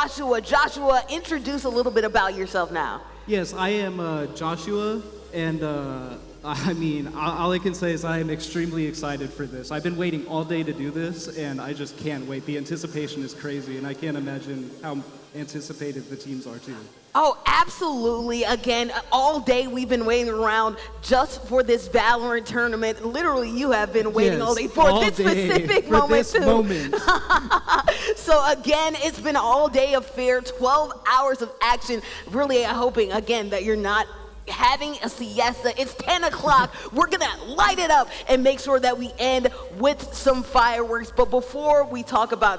Joshua. Joshua, introduce a little bit about yourself now. Yes, I am Joshua, and all I can say is I am extremely excited for this. I've been waiting all day to do this, and I just can't wait. The anticipation is crazy, and I can't imagine how anticipated the teams are too. Oh, absolutely. Again, all day we've been waiting around just for this Valorant tournament. Literally, you have been waiting all day for this specific moment, too. So again, it's been an all-day affair, 12 hours of action. Really hoping, again, that you're not having a siesta. It's 10 o'clock. We're gonna light it up and make sure that we end with some fireworks. But before we talk about,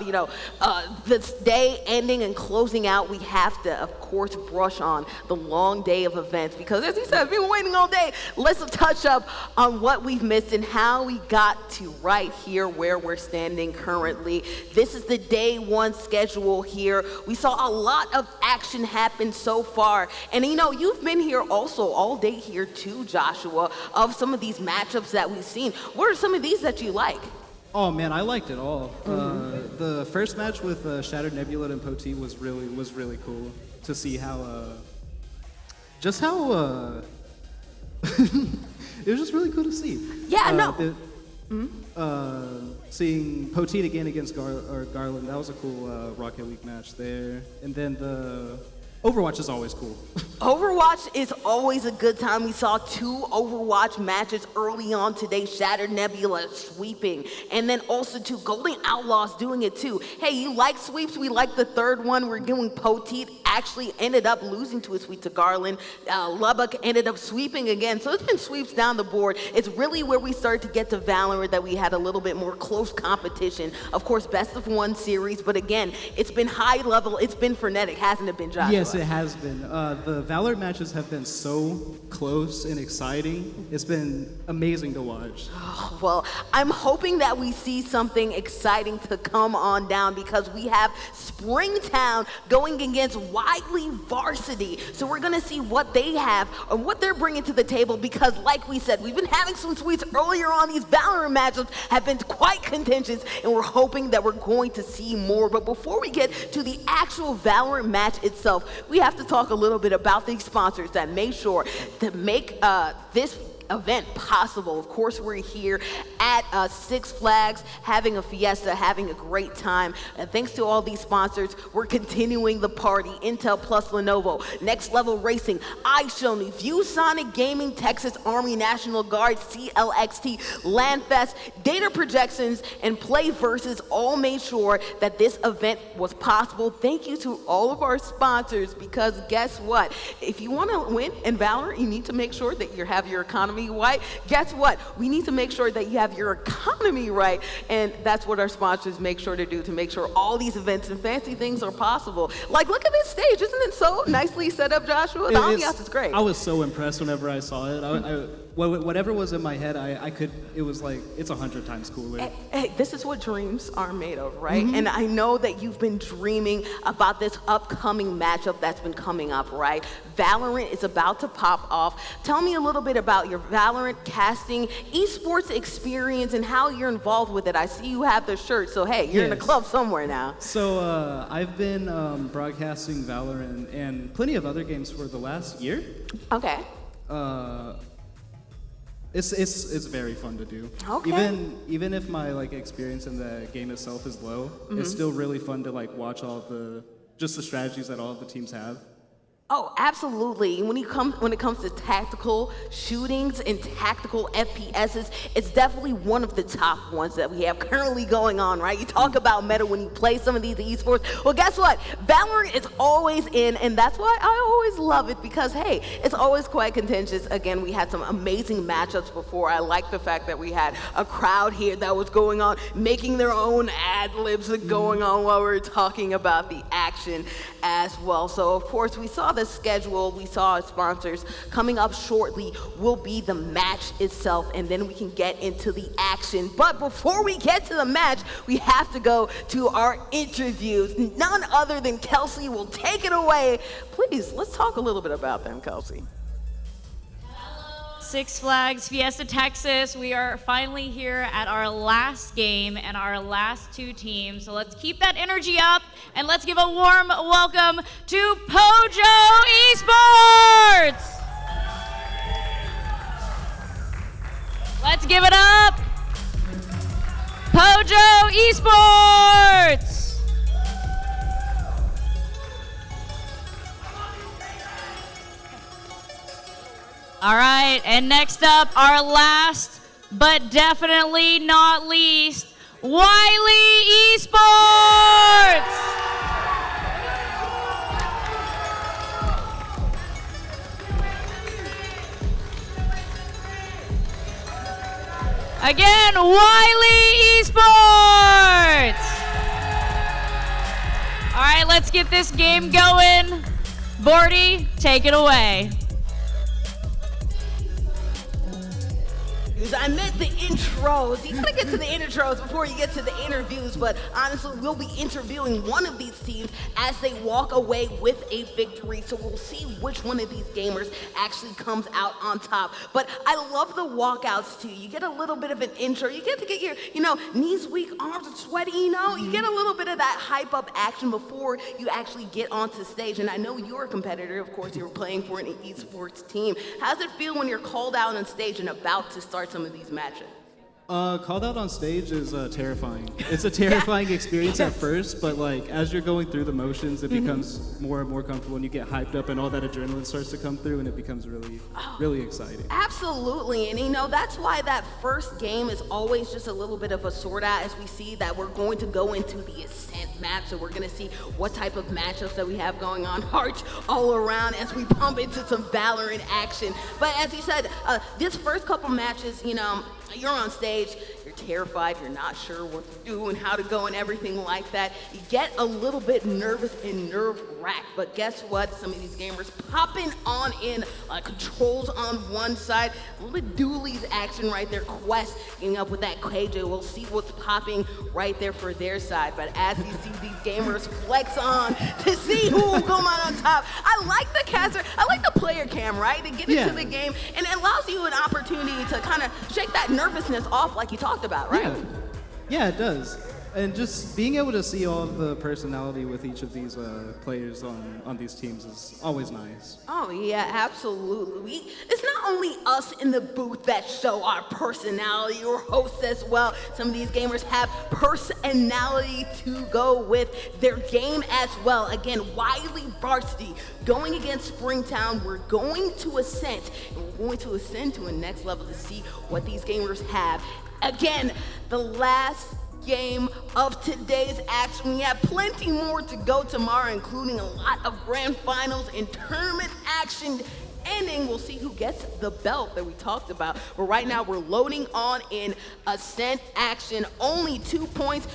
this day ending and closing out, we have to, of course, brush on the long day of events because, as he said, we've been waiting all day. Let's touch up on what we've missed and how we got to right here where we're standing currently. This is the day one schedule here. We saw a lot of action happen so far. And, you've been here also all day here too, Joshua, of some of these matchups that we've seen. What are some of these that you like? Oh man, I liked it all. The first match with Shattered Nebula and Poti was really cool to see how it was just really cool to see. Yeah, seeing Poteet again against Garland, that was a cool Rocket League match there. And then the Overwatch is always cool. Overwatch is always a good time. We saw 2 Overwatch matches early on today. Shattered Nebula sweeping. And then also 2 Golden Outlaws doing it too. Hey, you like sweeps? We like the third one. We're doing Poteet. Actually ended up losing to a sweep to Garland. Lubbock ended up sweeping again. So it's been sweeps down the board. It's really where we started to get to Valorant that we had a little bit more close competition. Of course, best of 1 series. But again, it's been high level. It's been frenetic, hasn't it been, Joshua? Yes, it has been. The Valorant matches have been so close and exciting. It's been amazing to watch. Oh, well, I'm hoping that we see something exciting to come on down because we have Springtown going against Wiley Varsity. So we're going to see what they have and what they're bringing to the table because, like we said, we've been having some tweets earlier on. These Valorant matchups have been quite contentious, and we're hoping that we're going to see more. But before we get to the actual Valorant match itself, we have to talk a little bit about the sponsors that made sure to make this event possible. Of course, we're here at Six Flags having a fiesta, having a great time. And thanks to all these sponsors, we're continuing the party. Intel plus Lenovo, Next Level Racing, iShoney, ViewSonic Gaming, Texas Army National Guard, CLXT, LandFest, Data Projections, and Play Versus all made sure that this event was possible. Thank you to all of our sponsors because guess what? If you want to win in Valorant, you need to make sure that you have your economy right. Guess what? We need to make sure that you have your economy right, and that's what our sponsors make sure to do to make sure all these events and fancy things are possible. Like, look at this stage. Isn't it so nicely set up, Joshua? The ambiance is great. I was so impressed whenever I saw it. Whatever was in my head, it was like, it's 100 times cooler. Hey, this is what dreams are made of, right? Mm-hmm. And I know that you've been dreaming about this upcoming matchup that's been coming up, right? Valorant is about to pop off. Tell me a little bit about your Valorant casting, esports experience, and how you're involved with it. I see you have the shirt, so hey, you're in a club somewhere now. So I've been broadcasting Valorant and plenty of other games for the last year. Okay. It's very fun to do. Okay. Even if my experience in the game itself is low, it's still really fun to watch all the strategies that all of the teams have. Oh, absolutely. When it comes to tactical shootings and tactical FPSs, it's definitely one of the top ones that we have currently going on, right? You talk about meta when you play some of these esports. Well, guess what? Valorant is always in, and that's why I always love it because, hey, it's always quite contentious. Again, we had some amazing matchups before. I like the fact that we had a crowd here that was going on, making their own ad-libs going on while we were talking about the action as well. So, of course, we saw the schedule, we saw our sponsors. Coming up shortly will be the match itself, and then we can get into the action. But before we get to the match, we have to go to our interviews. None other than Kelsey will take it away. Please, let's talk a little bit about them, Kelsey. Six Flags Fiesta Texas. We are finally here at our last game and our last two teams. So let's keep that energy up and let's give a warm welcome to Pojo Esports. Let's give it up. Pojo Esports. All right, and next up, our last but definitely not least, Wiley Esports. Again, Wiley Esports. All right, let's get this game going. Bordy, take it away. I meant the intros. You gotta get to the intros before you get to the interviews, but honestly, we'll be interviewing one of these teams as they walk away with a victory, so we'll see which one of these gamers actually comes out on top. But I love the walkouts too. You get a little bit of an intro. You get to get your, knees weak, arms are sweaty, You get a little bit of that hype up action before you actually get onto stage. And I know you're a competitor. Of course, you're playing for an esports team. How does it feel when you're called out on stage and about to start some of these matches? Called out on stage is terrifying. It's a terrifying experience at first, but as you're going through the motions, it becomes more and more comfortable, and you get hyped up, and all that adrenaline starts to come through, and it becomes really exciting. Absolutely, and that's why that first game is always just a little bit of a sort out, as we see that we're going to go into the Ascent map, so we're going to see what type of matchups that we have going on, hearts all around as we pump into some Valorant action. But as you said, this first couple matches, you're on stage, you're terrified, you're not sure what to do and how to go and everything like that. You get a little bit nervous and nerve-wracked, but guess what? Some of these gamers popping on in, controls on one side, a little bit Dooley's action right there, Quest getting up with that KJ. We'll see what's popping right there for their side, but as you see these gamers flex on to see who will come out on top, I like the caster, I like the player cam, right? To get into the game, and it allows you an opportunity to kind of shake that nervousness off like you talked about, right? Yeah, it does. And just being able to see all of the personality with each of these players on these teams is always nice. Oh yeah, absolutely. It's not only us in the booth that show our personality or hosts as well. Some of these gamers have personality to go with their game as well. Again, Wiley Varsity going against Springtown. We're going to Ascent, and we're going to ascend to a next level to see what these gamers have. Again, the last game of today's action. We have plenty more to go tomorrow, including a lot of grand finals and tournament action ending. We'll see who gets the belt that we talked about. But right now, we're loading on in Ascent action. Only 2 points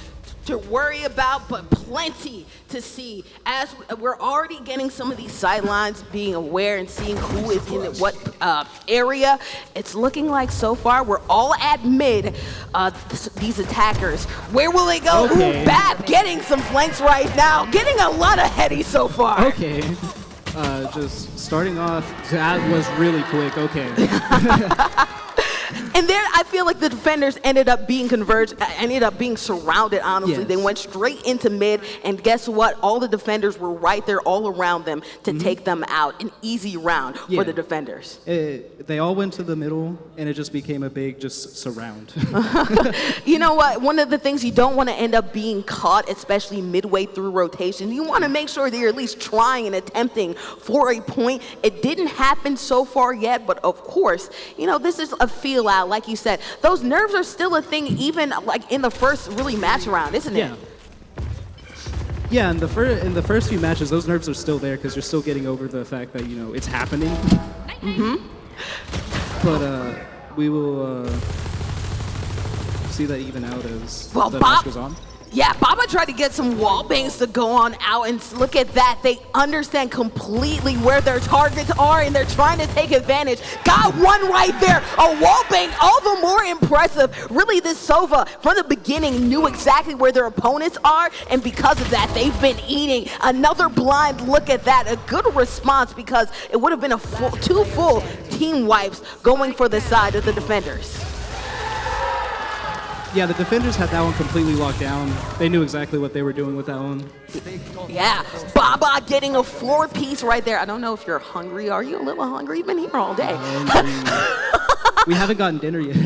to worry about, but plenty to see. As we're already getting some of these sidelines, being aware and seeing who is in what area. It's looking like so far we're all at mid. These attackers, where will they go? Okay. Ooh, Bab getting some flanks right now, getting a lot of heady so far. Okay. Just starting off, that was really quick. Okay. And there, I feel like the defenders ended up being converged, ended up being surrounded, honestly. Yes. They went straight into mid, and guess what? All the defenders were right there all around them to take them out. An easy round for the defenders. They all went to the middle, and it just became a big surround. You know what? One of the things you don't want to end up being caught, especially midway through rotation, you want to make sure that you're at least trying and attempting for a point. It didn't happen so far yet, but of course, this is a feel out. Like you said, those nerves are still a thing, even in the first really match round, isn't it? Yeah, in the first few matches, those nerves are still there because you're still getting over the fact that it's happening. But we will see that even out as the match goes on. Yeah, Baba tried to get some wall bangs to go on out, and look at that. They understand completely where their targets are, and they're trying to take advantage. Got one right there, a wall bang, all the more impressive. Really, this Sova, from the beginning, knew exactly where their opponents are, and because of that, they've been eating. Another blind look at that, a good response, because it would have been a two full team wipes going for the side of the defenders. Yeah, the defenders had that one completely locked down. They knew exactly what they were doing with that one. Yeah, Baba getting a 4-piece right there. I don't know if you're hungry. Are you a little hungry? You've been here all day. We haven't gotten dinner yet.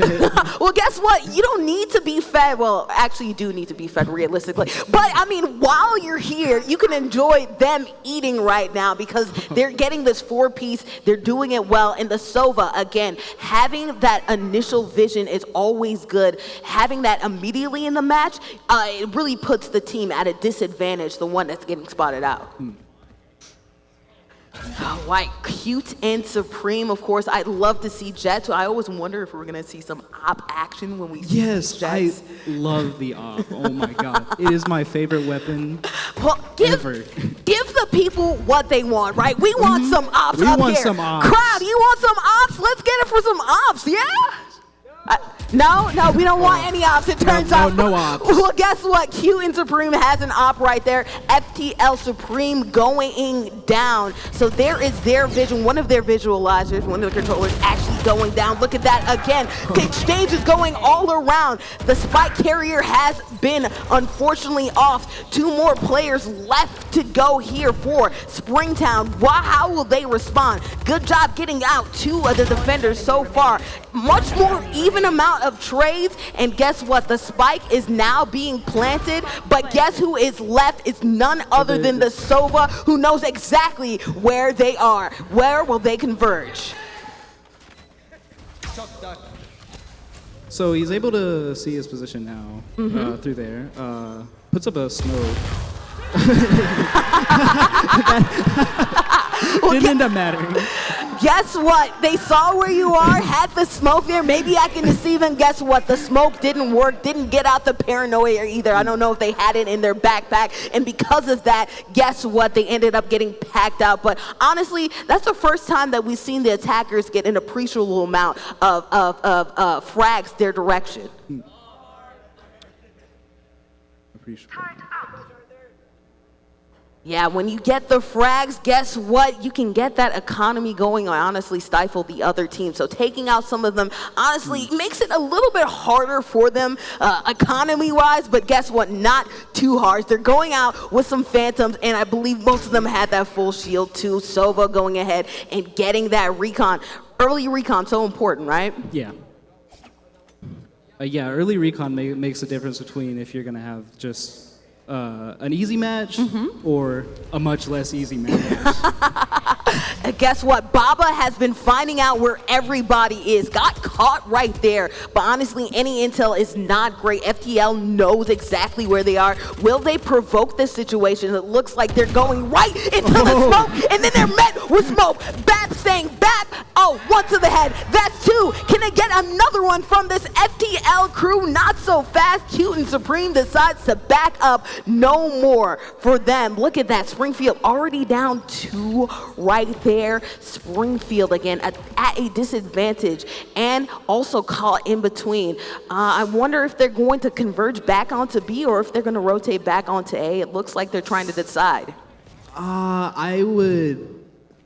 Well, guess what? You don't need to be fed. Well, actually, you do need to be fed realistically. But, I mean, while you're here, you can enjoy them eating right now because they're getting this 4-piece. They're doing it well. And the Sova, again, having that initial vision is always good. Having that immediately in the match, it really puts the team at a disadvantage, the one that's getting spotted out. White, cute and supreme, of course. I'd love to see Jets. I always wonder if we're going to see some op action when we see Jets. I love the op. Oh my god. It is my favorite weapon ever. Give the people what they want, right? We want some ops we up want here. some ops. Crowd, you want some ops? Let's get it for some ops, yeah? No, we don't want any ops. It turns out. No ops. Well, guess what? Q and Supreme has an op right there. FTL Supreme going down. So there is their vision, one of their visualizers, one of the controllers actually going down. Look at that again. The exchange is going all around. The spike carrier has been unfortunately off. 2 more players left to go here for Springtown. How will they respond? Good job getting out 2 of the defenders so far. Much more even amount of trades, and guess what? The spike is now being planted, but guess who is left? It's none other than the Sova, who knows exactly where they are. Where will they converge? So he's able to see his position now through there. Puts up a smoke. Didn't end up mattering. Guess what? They saw where you are, had the smoke there. Maybe I can deceive them. Guess what? The smoke didn't work, didn't get out the paranoia either. I don't know if they had it in their backpack. And because of that, guess what? They ended up getting packed out. But honestly, that's the first time that we've seen the attackers get an appreciable amount of frags their direction. Appreciable. Yeah, when you get the frags, guess what? You can get that economy going and honestly stifle the other team. So taking out some of them, honestly, makes it a little bit harder for them economy-wise, but guess what? Not too hard. They're going out with some phantoms, and I believe most of them had that full shield too. Sova going ahead and getting that recon. Early recon, so important, right? Yeah. Yeah, early recon makes a difference between if you're going to have just an easy match or a much less easy match. Guess what? Baba has been finding out where everybody is. Got caught right there. But honestly, any intel is not great. FTL knows exactly where they are. Will they provoke this situation? It looks like they're going right into the smoke, and then they're met with smoke. Bap saying, Bap, oh, 1 to the head. That's 2. Can they get another one from this FTL crew? Not so fast. Cute and Supreme decides to back up. No more for them. Look at that. Springfield already down 2 right there. Springfield again at a disadvantage and also caught in between. I wonder if they're going to converge back onto B or if they're going to rotate back onto A. It looks like they're trying to decide.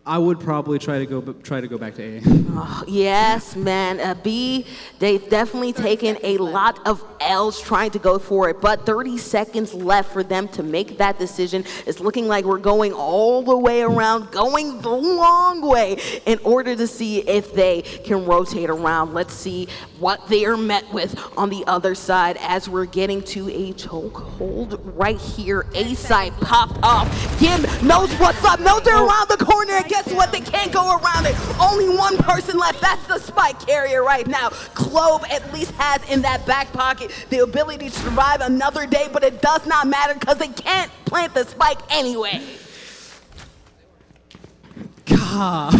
I would probably try to go back to A. Oh, yes, man. B, they've definitely taken a lot of L's trying to go for it, but 30 seconds left for them to make that decision. It's looking like we're going all the way around, going the long way in order to see if they can rotate around. Let's see what they are met with on the other side as we're getting to a chokehold right here. A side popped off. Gim knows what's up, knows they're around the corner, and guess what? They can't go around it. Only one person left. That's the spike carrier right now. Clove at least has in that back pocket the ability to survive another day, but it does not matter because they can't plant the spike anyway. God.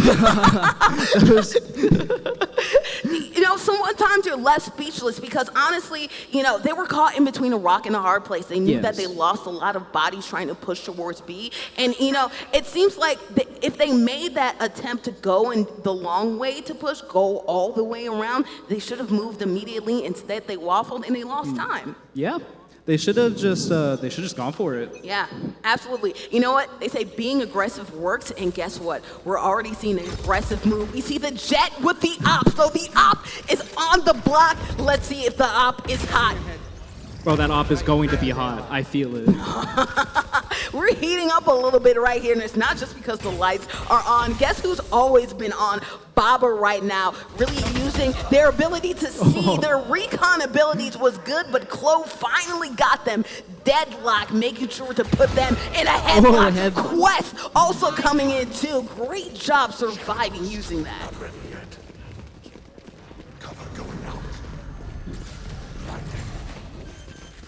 You know, sometimes you're left speechless because honestly, you know, they were caught in between a rock and a hard place. They knew that they lost a lot of bodies trying to push towards B. And, you know, it seems like if they made that attempt to go in the long way to push, go all the way around, they should have moved immediately. Instead, they waffled and they lost time. Yeah. They should have just gone for it. Yeah, absolutely. You know what? They say being aggressive works, and guess what? We're already seeing an aggressive move. We see the Jet with the op, so the op is on the block. Let's see if the op is hot. Bro, that op is going to be hot. I feel it. We're heating up a little bit right here, and it's not just because the lights are on. Guess who's always been on? Baba right now, really using their ability to see. Their recon abilities was good, but Chloe finally got them deadlocked, making sure to put them in a headlock. Quest also coming in too. Great job surviving using that.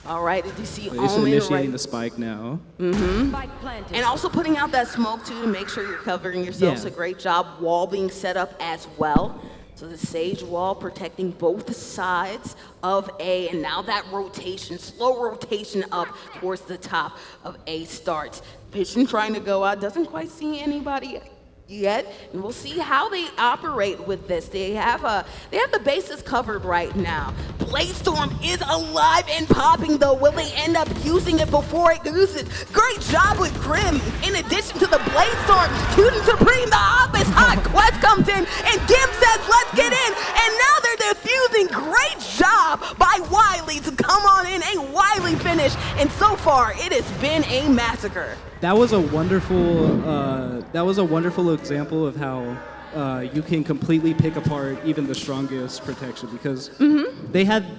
All right, did you see Omen initiating the spike now? And also putting out that smoke too to make sure you're covering yourself. Yeah. A great job. Wall being set up as well. So the Sage wall protecting both sides of A, and now that rotation, slow rotation up towards the top of A starts. Vision trying to go out, doesn't quite see anybody yet, and we'll see how they operate with this. They have the bases covered right now. Bladestorm is alive and popping though. Will they end up using it before it uses? Great job with Grim. In addition to the Bladestorm, Student Supreme, the office hot. Quest comes in and Gim says, let's get in. And now they're defusing. Great job by Wiley to come on in. A Wiley finish. And so far, it has been a massacre. That was a wonderful example of how you can completely pick apart even the strongest protection, because they had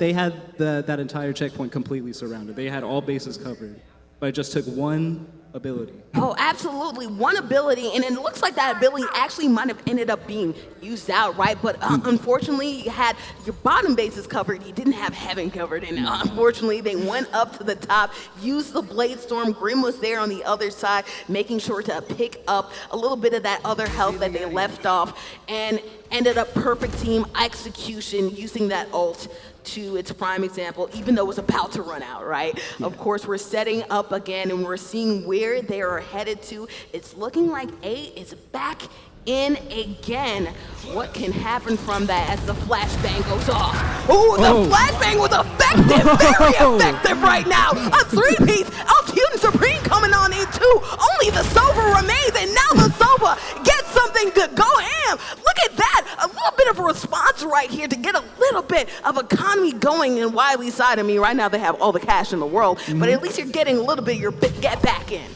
that entire checkpoint completely surrounded. They had all bases covered, but it just took one ability. Oh, absolutely. One ability, and it looks like that ability actually might have ended up being used out, right? But unfortunately, you had your bottom bases covered. You didn't have heaven covered, and unfortunately, they went up to the top, used the Bladestorm. Grim was there on the other side, making sure to pick up a little bit of that other health that they left off, and ended up perfect team execution using that ult to its prime example, even though it was about to run out, right? Of course, we're setting up again, and we're seeing where they are headed to. It's looking like A is back in again. What can happen from that as the flashbang goes off? Ooh, the flashbang was effective, very effective right now. A three-piece, Student Supreme coming on in too. Only the Sova remains, and now the Sova gets something good. Go ham. Look at that. A little bit of a response right here to get a little bit of economy going in Wiley's side. I mean, right now they have all the cash in the world, but at least you're getting a little bit of your get back in.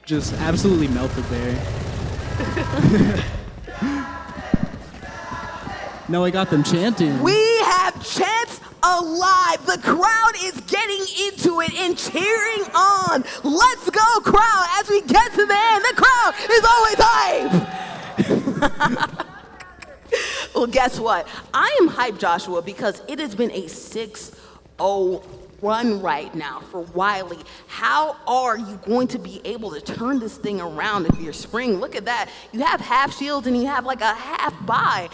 Just absolutely melted there. No, I got them chanting. We have chants alive. The crowd is getting into it and cheering on. Let's go, crowd, as we get to the end. The crowd is always hype. Well, guess what? I am hyped, Joshua, because it has been a 6-0 run right now for Wiley. How are you going to be able to turn this thing around if you're Spring? Look at that. You have half shields and you have like a half buy.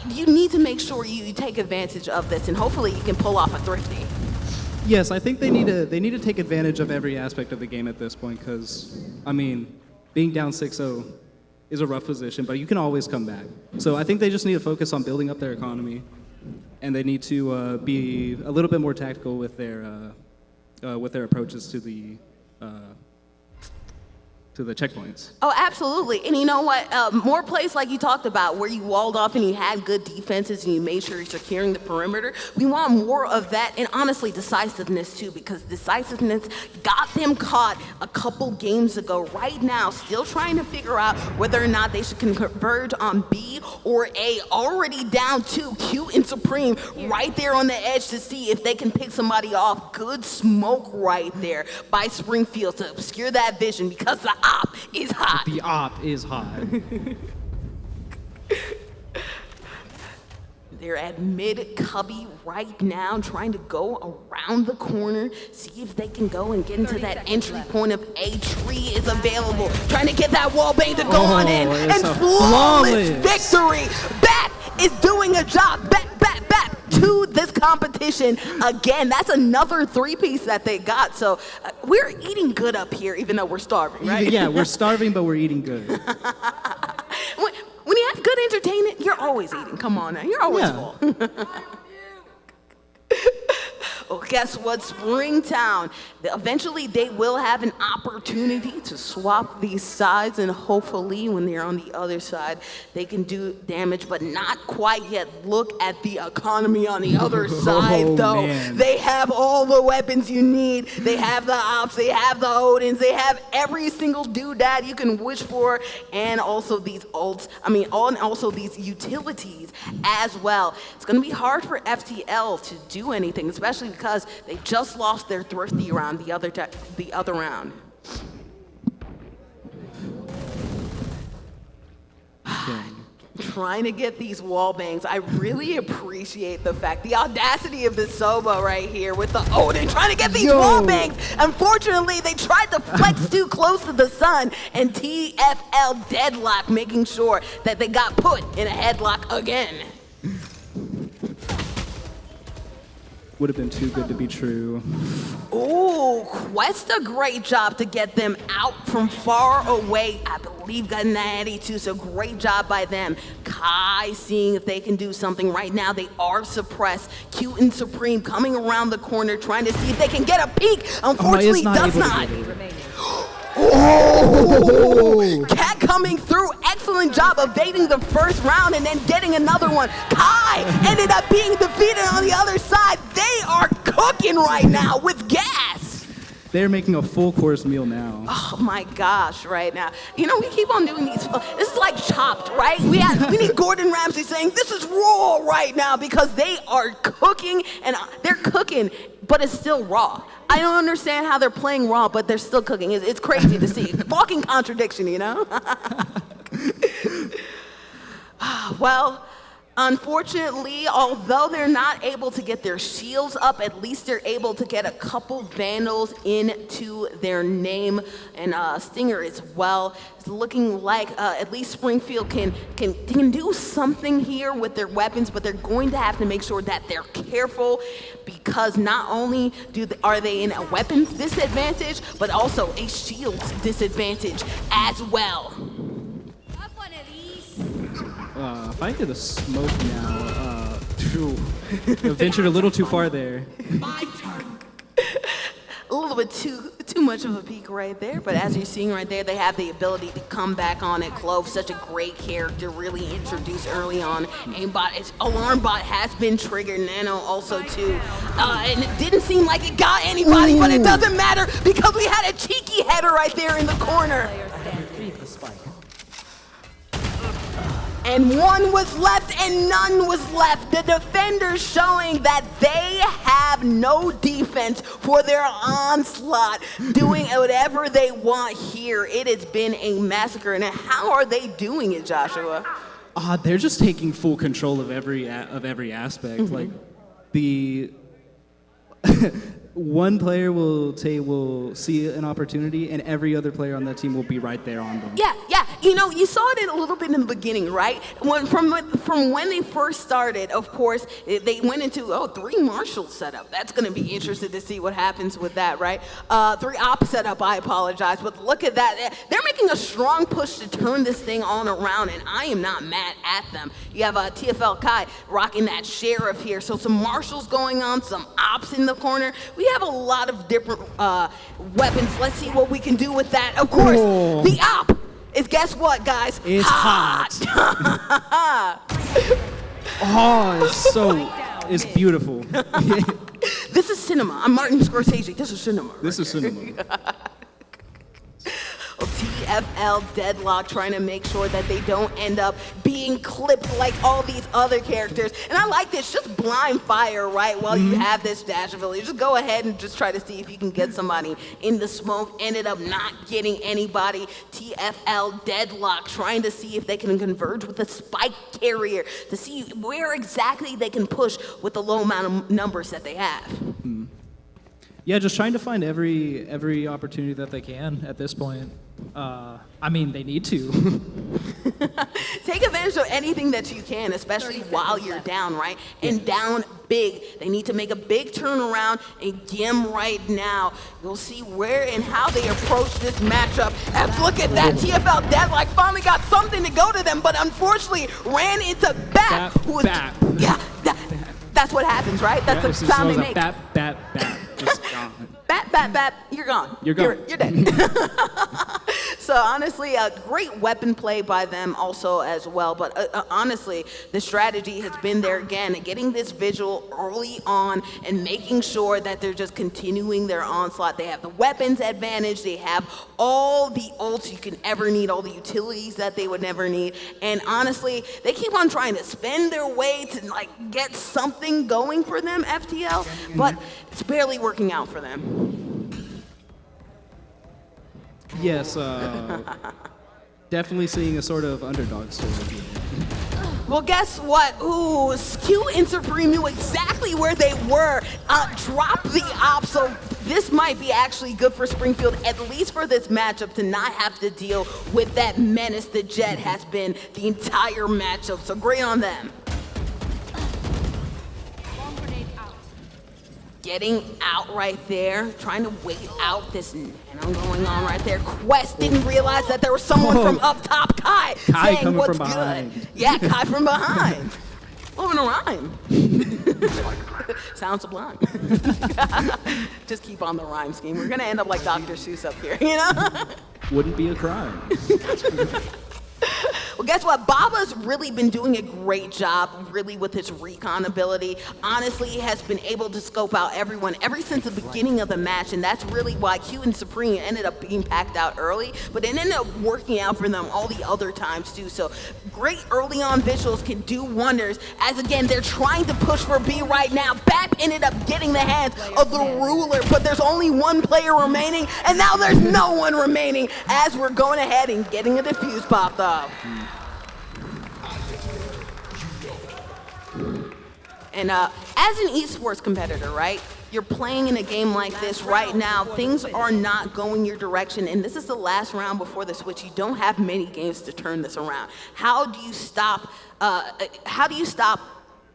You need to make sure you take advantage of this, and hopefully you can pull off a thrifty. Yes, I think they need to take advantage of every aspect of the game at this point, because, I mean, being down 6-0 is a rough position, but you can always come back. So I think they just need to focus on building up their economy, and they need to be a little bit more tactical with their approaches to the checkpoints. Oh, absolutely. And you know what? More plays like you talked about, where you walled off and you had good defenses and you made sure you're securing the perimeter. We want more of that, and honestly, decisiveness too, because decisiveness got them caught a couple games ago. Right now, still trying to figure out whether or not they should converge on B or A. Already down 2, Q and Supreme right there on the edge to see if they can pick somebody off. Good smoke right there by Springfield to obscure that vision, because the op is hot. The op is hot. They're at mid cubby right now, trying to go around the corner, see if they can go and get into that entry point of A. Tree is available, trying to get that wall bang to go on in, and flawless victory. Bat is doing a job. Bat to this competition again. That's another three-piece that they got. So we're eating good up here, even though we're starving, right? Yeah, we're starving, but we're eating good. When you have good entertainment, you're always eating. Come on now, you're always full. Well, guess what? Springtown. Eventually, they will have an opportunity to swap these sides, and hopefully, when they're on the other side, they can do damage, but not quite yet. Look at the economy on the other side, though. Man. They have all the weapons you need. They have the Ops, they have the Odins, they have every single doodad you can wish for, and also these ults. And also these utilities as well. It's going to be hard for FTL to do anything, especially because they just lost their Thrifty round the other round. Trying to get these wall bangs. I really appreciate the audacity of the Soba right here with the Odin trying to get these wall bangs. Unfortunately, they tried to flex too close to the sun, and TFL deadlock, making sure that they got put in a headlock again. Would have been too good to be true. Ooh, Quest a great job to get them out from far away. I believe got that 82, so great job by them. Kai seeing if they can do something right now. They are suppressed. Cute and Supreme coming around the corner trying to see if they can get a peek. Unfortunately, does not. Oh! Cat coming through. Excellent job evading the first round and then getting another one. Kai ended up being defeated on the other side. They are cooking right now with gas. They're making a full course meal now. Oh my gosh, right now. You know, we keep on doing these. This is like Chopped, right? We need Gordon Ramsay saying this is raw right now because they are cooking and they're cooking, but it's still raw. I don't understand how they're playing raw, but they're still cooking. It's crazy to see. Walking contradiction, you know? Well, unfortunately, although they're not able to get their shields up, at least they're able to get a couple Vandals into their name, and Stinger as well. It's looking like at least Springfield can do something here with their weapons, but they're going to have to make sure that they're careful, because not only are they in a weapons disadvantage, but also a shields disadvantage as well. If I get a smoke now, I ventured a little too far there. My turn. A little bit too much of a peek right there, but as you're seeing right there, they have the ability to come back on it. Clove, such a great character, really introduced early on. Aimbot, alarm bot has been triggered. Nano also too, and it didn't seem like it got anybody, but it doesn't matter because we had a cheeky header right there in the corner. And one was left and none was left. The defenders showing that they have no defense for their onslaught, doing whatever they want here. It has been a massacre. And how are they doing it, Joshua? They're just taking full control of every aspect. Mm-hmm. Like the one player will see an opportunity, and every other player on that team will be right there on them. Yeah. You know, you saw it a little bit in the beginning, right? From when they first started, of course, they went into 3 Marshall setup. That's going to be interesting to see what happens with that, right? 3 op setup. I apologize, but look at that. They're making a strong push to turn this thing on around, and I am not mad at them. You have TFL Kai rocking that sheriff here, so some Marshalls going on, some ops in the corner. We have a lot of different weapons. Let's see what we can do with that. Of course, the op is, guess what, guys? It's hot. It's beautiful. This is cinema. I'm Martin Scorsese. This is cinema. This is cinema. TFL deadlock, trying to make sure that they don't end up being clipped like all these other characters. And I like this, just blind fire, right? While you have this dash ability, just go ahead and just try to see if you can get somebody in the smoke. Ended up not getting anybody. TFL deadlock, trying to see if they can converge with a spike carrier to see where exactly they can push with the low amount of numbers that they have. Yeah, just trying to find every opportunity that they can at this point. They need to. Take advantage of anything that you can, especially while you're down, right? And down big. They need to make a big turnaround and get them right now. You'll see where and how they approach this matchup. And look at that, TFL Deadlock finally got something to go to them, but unfortunately ran into Bat. Bat. Yeah, That's what happens, right? That's the sound they make. Bat, bat, bat. Just gone. Bat, bat, bat, you're gone. You're gone. You're dead. So honestly, a great weapon play by them also as well. But honestly, the strategy has been there again, getting this visual early on and making sure that they're just continuing their onslaught. They have the weapons advantage. They have all the ults you can ever need, all the utilities that they would never need. And honestly, they keep on trying to spend their way to like get something going for them, FTL, but it's barely working out for them. Yes, definitely seeing a sort of underdog story here. Well, guess what? Ooh, Q and Supreme knew exactly where they were. Drop the op, so this might be actually good for Springfield, at least for this matchup, to not have to deal with that menace that Jet has been the entire matchup. So great on them. Getting out right there, trying to wait out this nano going on right there. Quest didn't realize that there was someone from up top, Kai saying coming what's from behind. good. Yeah, Kai from behind. Moving a rhyme. Sound sublime. Just keep on the rhyme scheme. We're gonna end up like Dr. Seuss up here, you know? Wouldn't be a crime. Well, guess what? Baba's really been doing a great job, really, with his recon ability. Honestly, he has been able to scope out everyone ever since the beginning of the match, and that's really why Q and Supreme ended up being packed out early, but it ended up working out for them all the other times, too. So great early on visuals can do wonders, as again, they're trying to push for B right now. BAP ended up getting the hands of the ruler, but there's only one player remaining, and now there's no one remaining as we're going ahead and getting a defuse popped up. And as an esports competitor, right, you're playing in a game like this right now, things are not going your direction, and this is the last round before the switch. You don't have many games to turn this around. How do you stop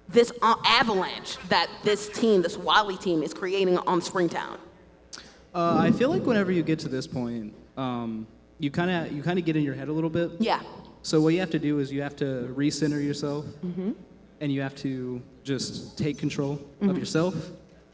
this avalanche that this team, this Wily team, is creating on Springtown? I feel like whenever you get to this point, you kind of get in your head a little bit. Yeah. So what you have to do is you have to recenter yourself, and you have to just take control of yourself.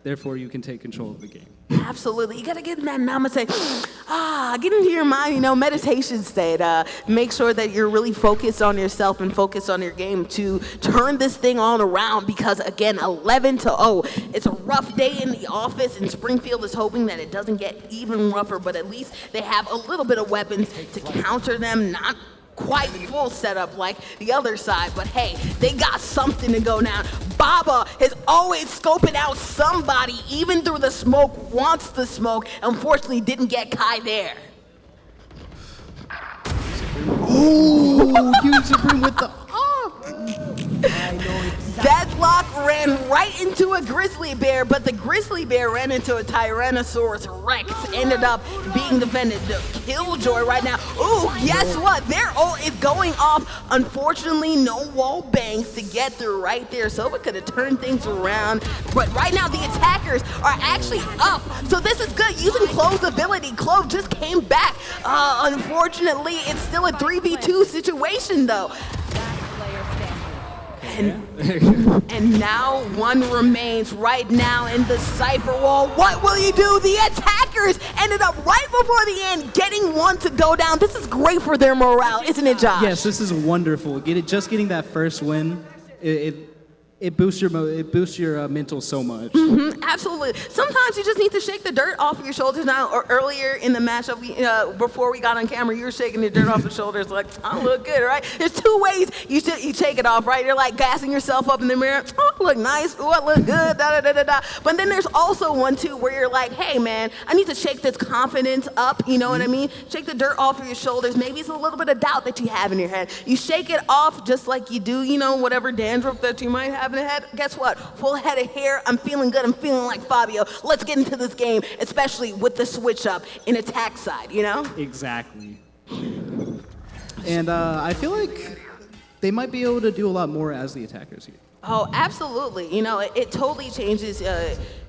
Therefore, you can take control of the game. Absolutely. You got to get in that namaste. Get into your mind, meditation state. Make sure that you're really focused on yourself and focused on your game to turn this thing on around because, again, 11-0. It's a rough day in the office, and Springfield is hoping that it doesn't get even rougher, but at least they have a little bit of weapons to counter them, not quite full setup like the other side, but hey, they got something to go down. Baba is always scoping out somebody, even through the smoke, wants the smoke. Unfortunately, didn't get Kai there. Oh, you Supreme with the Deadlock ran right into a grizzly bear, but the grizzly bear ran into a Tyrannosaurus Rex, ended up being defended. The Killjoy right now. Ooh, guess what? Their ult is going off. Unfortunately, no wall bangs to get through right there. Sova could have turned things around, but right now the attackers are actually up. So this is good. Using Clove's ability. Clove just came back. Unfortunately, it's still a 3v2 situation though. And now one remains right now in the Cypher wall. What will you do? The attackers ended up right before the end getting one to go down. This is great for their morale, isn't it, Josh? Yes, this is wonderful. Just getting that first win, it boosts your mental so much. Absolutely. Sometimes you just need to shake the dirt off of your shoulders. Now, or earlier in the matchup, before we got on camera, you were shaking the dirt off the shoulders like, I look good, right? There's two ways you take it off, right? You're like gassing yourself up in the mirror. Oh, I look nice. Oh, I look good. Da, da, da, da, da. But then there's also one, too, where you're like, hey, man, I need to shake this confidence up. You know what I mean? Shake the dirt off of your shoulders. Maybe it's a little bit of doubt that you have in your head. You shake it off just like you do, whatever dandruff that you might have in the head. Guess what? Full head of hair. I'm feeling good. I'm feeling like Fabio. Let's get into this game, especially with the switch up in attack side, Exactly. And I feel like they might be able to do a lot more as the attackers here. Oh, absolutely. You know, it totally changes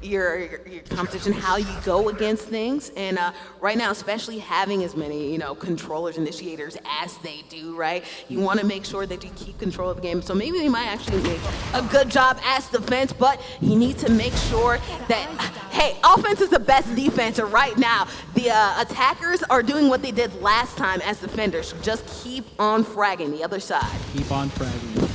your competition, how you go against things. And right now, especially having as many, controllers, initiators as they do, right? You want to make sure that you keep control of the game. So maybe they might actually make a good job as defense, but you need to make sure that, hey, offense is the best defense. And right now, the attackers are doing what they did last time as defenders. Just keep on fragging the other side. Keep on fragging.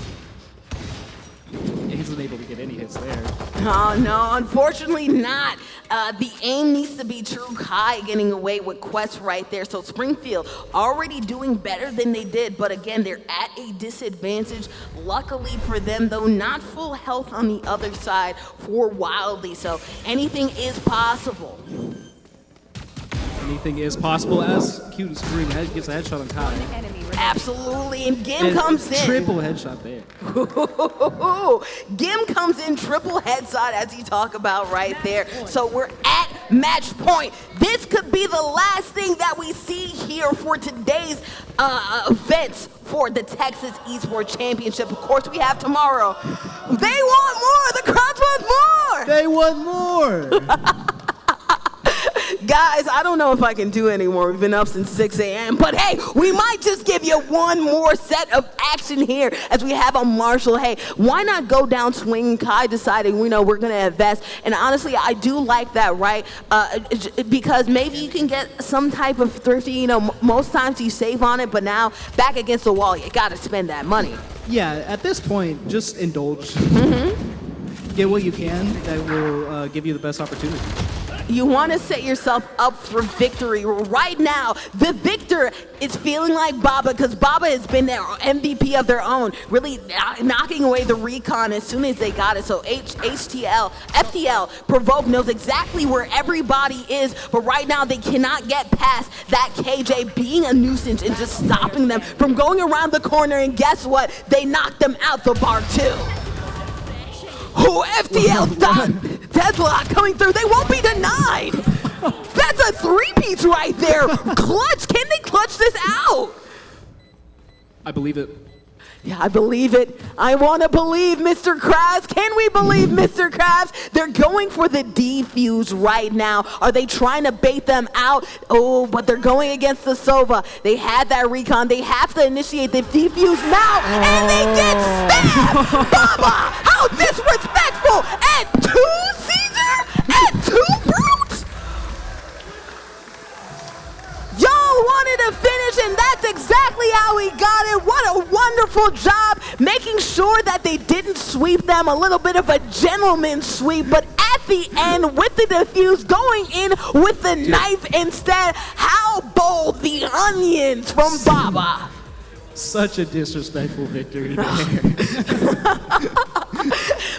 He's unable to get any hits there. Oh, no, unfortunately not. The aim needs to be true high, getting away with Quest right there. So Springfield already doing better than they did, but again, they're at a disadvantage. Luckily for them, though, not full health on the other side for Wildly, so anything is possible. Anything is possible as Cute and Scream gets a headshot on Kai. Absolutely, and Gim comes in. Triple headshot there. Gim comes in, triple headshot as you talk about right there. So we're at match point. This could be the last thing that we see here for today's events for the Texas Esports Championship. Of course, we have tomorrow. They want more. The crowd wants more. They want more. Guys, I don't know if I can do anymore. We've been up since 6 a.m. But hey, we might just give you one more set of action here as we have a Marshall. Hey, why not go down swinging? Kai deciding, we're going to invest. And honestly, I do like that, right? Because maybe you can get some type of thrifty. Most times you save on it, but now back against the wall, you got to spend that money. Yeah, at this point, just indulge. Get what you can that will give you the best opportunity. You want to set yourself up for victory right now. The victor is feeling like Baba because Baba has been their MVP of their own, really knocking away the recon as soon as they got it. So FTL, Provoke knows exactly where everybody is, but right now they cannot get past that KJ being a nuisance and just stopping them from going around the corner. And guess what? They knocked them out the bar too. FTL done. Deadlock coming through. They won't be denied. That's a three-piece right there. Clutch. Can they clutch this out? I believe it. Yeah, I believe it. I want to believe, Mr. Krabs. Can we believe, Mr. Krabs? They're going for the defuse right now. Are they trying to bait them out? Oh, but they're going against the Sova. They had that recon. They have to initiate the defuse now, and they get stabbed. Baba, how disrespectful. At 2, Caesar? At 2, Brute? Y'all wanted to finish, and that's exactly how we got it. What a wonderful job making sure that they didn't sweep them. A little bit of a gentleman's sweep, but at the end with the defuse going in with the knife instead. How bold the onions from Baba. Such a disrespectful victory there.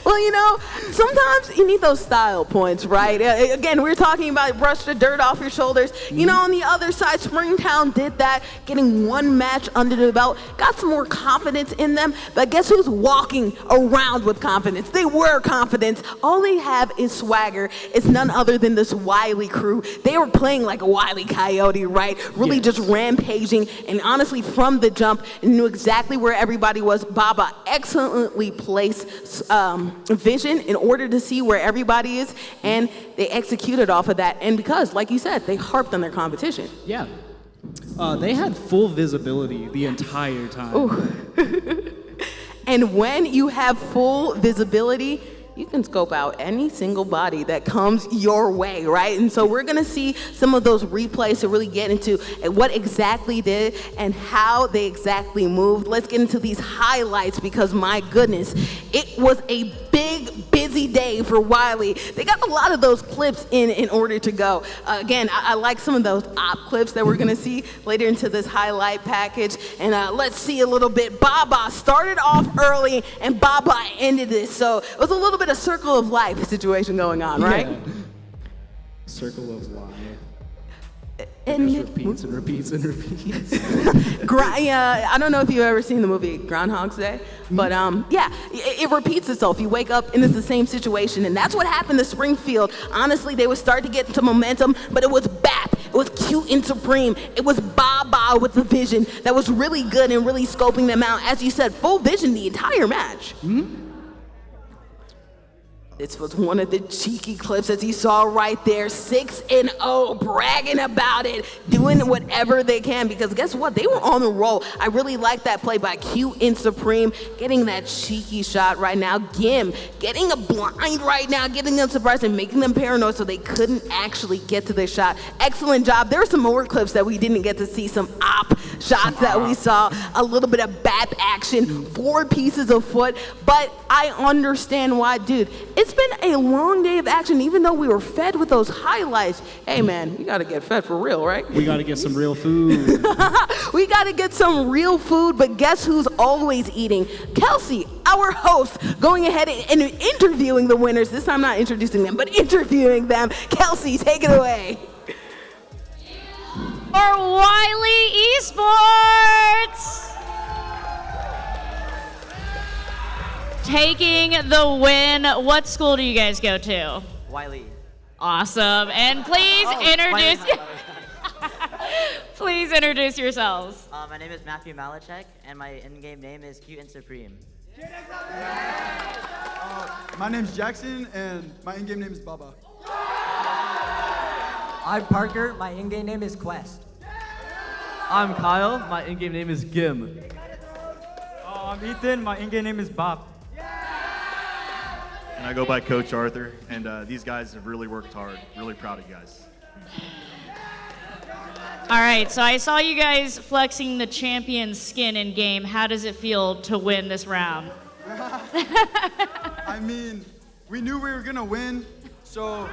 Well, sometimes you need those style points, right? Again, we're talking about brush the dirt off your shoulders. On the other side, Springtown did that, getting one match under the belt, got some more confidence in them. But guess who's walking around with confidence? They were confident. All they have is swagger. It's none other than this Wily crew. They were playing like a Wily Coyote, right? Really just rampaging. And honestly, from the jump, knew exactly where everybody was. Baba excellently placed vision in order to see where everybody is, and they executed off of that. And because, like you said, they harped on their competition. Yeah. They had full visibility the entire time. And when you have full visibility, you can scope out any single body that comes your way, right? And so we're gonna see some of those replays to really get into what exactly did and how they exactly moved. Let's get into these highlights because my goodness, it was a big, busy day for Wily. They got a lot of those clips in order to go. Again, I like some of those op clips that we're gonna see later into this highlight package. And let's see a little bit. Baba started off early and Baba ended this. So it was a little bit of circle of life situation going on, right? Yeah. Circle of life. And it repeats and repeats and repeats. I don't know if you've ever seen the movie Groundhog's Day, but it repeats itself. You wake up and it's the same situation, and that's what happened to Springfield. Honestly, they would start to get into momentum, but it was BAP. It was Cute and Supreme. It was Baba with the vision that was really good and really scoping them out. As you said, full vision the entire match. This was one of the cheeky clips as you saw right there. 6-0, bragging about it, doing whatever they can because guess what? They were on the roll. I really like that play by Q and Supreme, getting that cheeky shot right now. Gim getting a blind right now, getting them surprised and making them paranoid so they couldn't actually get to their shot. Excellent job. There were some more clips that we didn't get to see, some op shots that we saw, a little bit of BAP action, 4 pieces of foot, but I understand why, dude. It's been a long day of action, even though we were fed with those highlights. Hey, man, we got to get fed for real, right? We got to get some real food. We got to get some real food, but guess who's always eating? Kelsey, our host, going ahead and interviewing the winners. This time not introducing them, but interviewing them. Kelsey, take it away. For Wiley Esports! Taking the win. What school do you guys go to? Wiley. Awesome. And please introduce please introduce yourselves. My name is Matthew Malachek, and my in-game name is Cute and Supreme. My name's Jackson, and my in-game name is Baba. I'm Parker. My in-game name is Quest. I'm Kyle. My in-game name is Gim. I'm Ethan. My in-game name is Bob. And I go by Coach Arthur, and these guys have really worked hard. Really proud of you guys. All right, so I saw you guys flexing the champion skin in game. How does it feel to win this round? I mean, we knew we were gonna win, so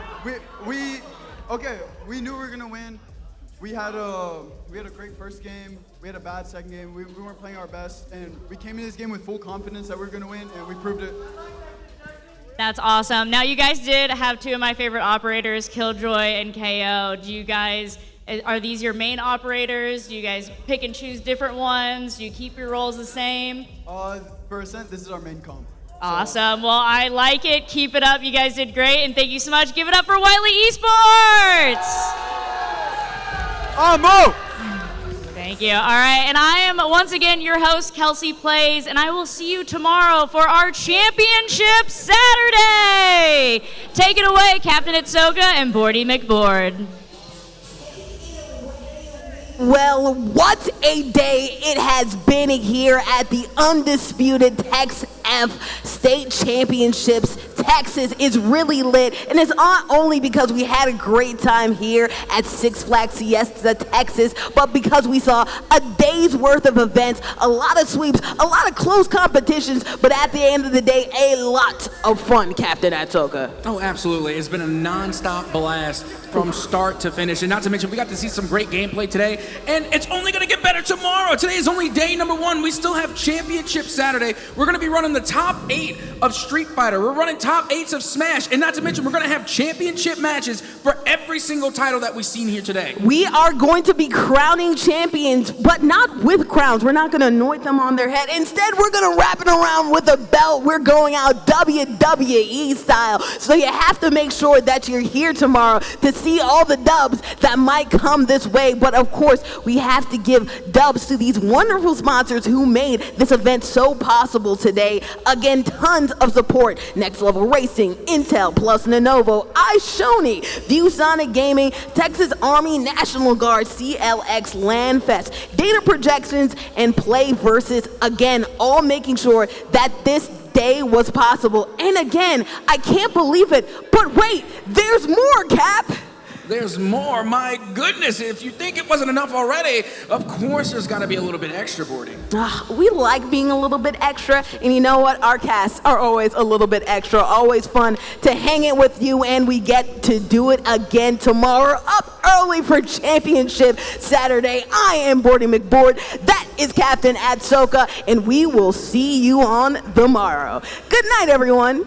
we knew we were gonna win. We had a great first game. We had a bad second game. We weren't playing our best, and we came into this game with full confidence that we were gonna win, and we proved it. That's awesome. Now, you guys did have 2 of my favorite operators, Killjoy and KO. Are these your main operators? Do you guys pick and choose different ones? Do you keep your roles the same? For Ascent, this is our main comp. Awesome. Well, I like it. Keep it up. You guys did great, and thank you so much. Give it up for Wiley Esports! Mo! Thank you. All right, and I am once again your host, Kelsey Plays, and I will see you tomorrow for our Championship Saturday. Take it away, Captain Itsoka and Bordy McBoard. Well, what a day it has been here at the Undisputed Tex F State Championships. Texas is really lit, and it's not only because we had a great time here at Six Flags Fiesta, Texas, but because we saw a day's worth of events, a lot of sweeps, a lot of close competitions, but at the end of the day, a lot of fun, Captain Atsoka. Oh, absolutely. It's been a non-stop blast from start to finish, and not to mention we got to see some great gameplay today, and it's only going to get better tomorrow. Today is only day number 1. We still have Championship Saturday. We're going to be running the top 8 of Street Fighter. We're running top 8s of Smash, and not to mention we're going to have championship matches for every single title that we've seen here today. We are going to be crowning champions, but not with crowns. We're not going to anoint them on their head. Instead, we're going to wrap it around with a belt. We're going out WWE style. So you have to make sure that you're here tomorrow to see all the dubs that might come this way. But of course, we have to give dubs to these wonderful sponsors who made this event so possible today. Again, tons of support. Next Level Racing, Intel plus Lenovo, iShoni, ViewSonic Gaming, Texas Army National Guard, CLX LandFest, Data Projections, and Play Versus. Again, all making sure that this day was possible. And again, I can't believe it, but wait, there's more, Cap! There's more. My goodness, if you think it wasn't enough already, of course there's got to be a little bit extra, Bordy. We like being a little bit extra, and you know what? Our casts are always a little bit extra, always fun to hang it with you, and we get to do it again tomorrow, up early for Championship Saturday. I am Bordy McBoard. That is Captain Atsoka, and we will see you on tomorrow. Good night, everyone.